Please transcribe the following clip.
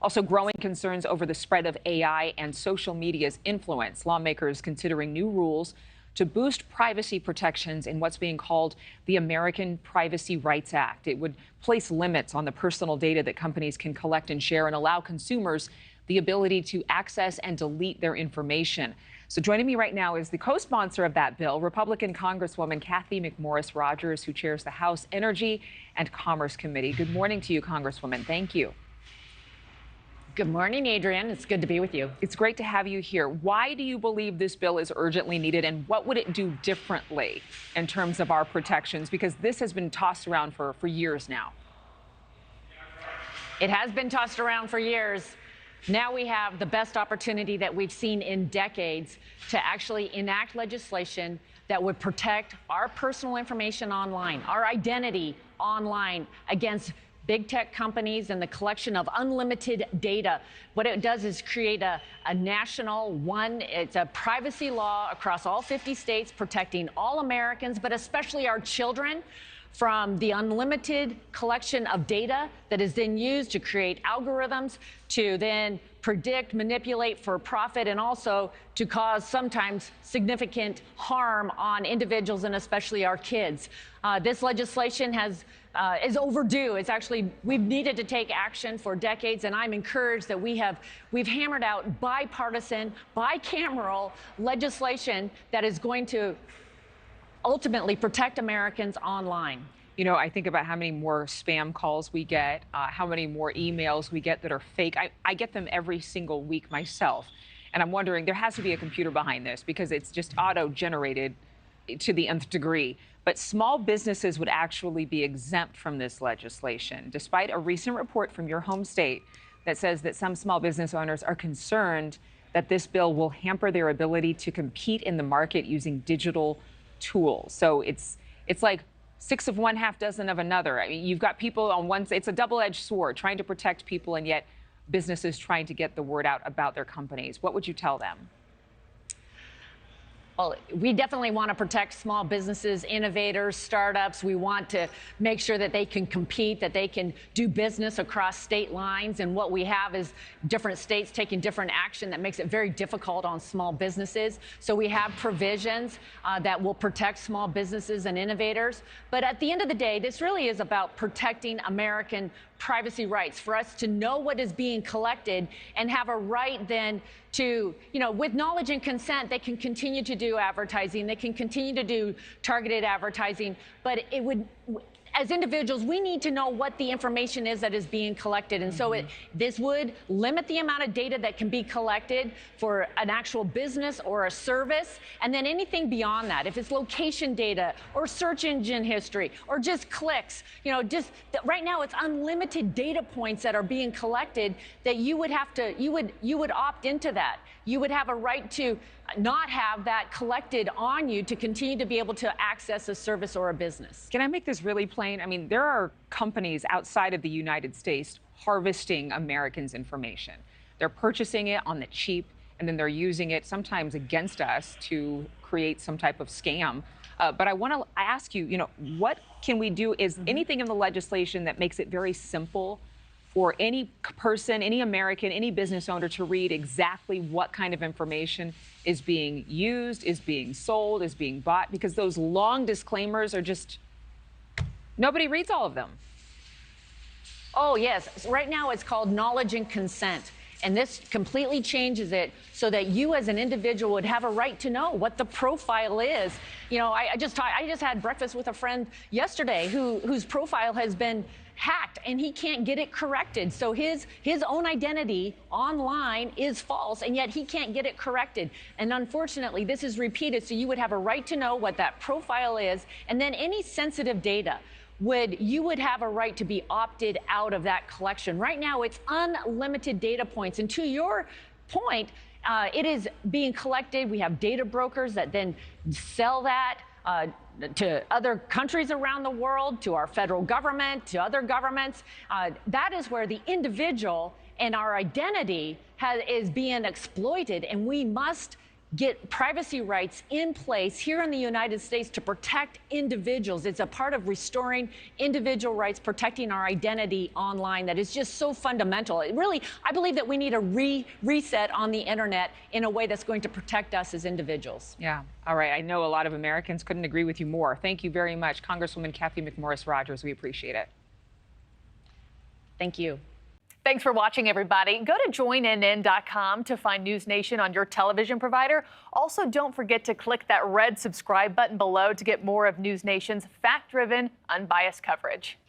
Also, growing concerns over the spread of AI and social media's influence. Lawmakers considering new rules to boost privacy protections in what's being called the American Privacy Rights Act. It would place limits on the personal data that companies can collect and share and allow consumers the ability to access and delete their information. So joining me right now is the co-sponsor of that bill, Republican Congresswoman Cathy McMorris Rodgers, who chairs the House Energy and Commerce Committee. Good morning to you, Congresswoman. Thank you. Good morning, Adrienne. It's good to be with you. It's great to have you here. Why do you believe this bill is urgently needed, and what would it do differently in terms of our protections? Because this has been tossed around for years now. It has been tossed around for years. Now we have the best opportunity that we've seen in decades to actually enact legislation that would protect our personal information online, our identity online against big tech companies and the collection of unlimited data. What it does is create a national it's a privacy law across all 50 states protecting all Americans, but especially our children, from the unlimited collection of data that is then used to create algorithms to then predict, manipulate for profit, and also to cause sometimes significant harm on individuals and especially our kids. This legislation is overdue. We've needed to take action for decades, and I'm encouraged that we've hammered out bipartisan, bicameral legislation that is going to ultimately protect Americans online. You know, I think about how many more spam calls we get, how many more emails we get that are fake. I get them every single week myself. And I'm wondering, there has to be a computer behind this because it's just auto-generated to the nth degree. But small businesses would actually be exempt from this legislation, despite a recent report from your home state that says that some small business owners are concerned that this bill will hamper their ability to compete in the market using digital tools. So it's like 6 of one, half dozen of another. I mean, you've got people on one side, it's a double-edged sword, trying to protect people, and yet businesses trying to get the word out about their companies. What would you tell them? Well, we definitely want to protect small businesses, innovators, startups. We want to make sure that they can compete, that they can do business across state lines. And what we have is different states taking different action that makes it very difficult on small businesses. So we have provisions that will protect small businesses and innovators. But at the end of the day, this really is about protecting American privacy rights, for us to know what is being collected and have a right then to, with knowledge and consent, they can continue to do advertising, they can continue to do targeted advertising, but it would, as individuals, we need to know what the information is that is being collected. And so this would limit the amount of data that can be collected for an actual business or a service. And then anything beyond that, if it's location data or search engine history or just clicks, right now it's unlimited data points that are being collected that you would have to, you would opt into that. You would have a right to not have that collected on you to continue to be able to access a service or a business. Can I make this really plain? I mean, there are companies outside of the United States harvesting Americans' information. They're purchasing it on the cheap, and then they're using it sometimes against us to create some type of scam. But I want to ask you, what can we do? Is anything in the legislation that makes it very simple for any person, any American, any business owner to read exactly what kind of information is being used, is being sold, is being bought? Because those long disclaimers are just, nobody reads all of them. Oh, yes. Right now it's called knowledge and consent. And this completely changes it so that you as an individual would have a right to know what the profile is. I just had breakfast with a friend yesterday whose profile has been hacked and he can't get it corrected. So his own identity online is false, and yet he can't get it corrected. And unfortunately, this is repeated. So you would have a right to know what that profile is, and then any sensitive data you would have a right to be opted out of that collection. Right now, it's unlimited data points. And to your point, it is being collected. We have data brokers that then sell that to other countries around the world, to our federal government, to other governments. That is where the individual and our identity is being exploited, and we must get privacy rights in place here in the United States to protect individuals. It's a part of restoring individual rights, protecting our identity online that is just so fundamental. It really, I believe that we need a reset on the internet in a way that's going to protect us as individuals. Yeah. All right. I know a lot of Americans couldn't agree with you more. Thank you very much, Congresswoman Cathy McMorris Rodgers. We appreciate it. Thank you. Thanks for watching, everybody. Go to joinnn.com to find NewsNation on your television provider. Also, don't forget to click that red subscribe button below to get more of NewsNation's fact-driven, unbiased coverage.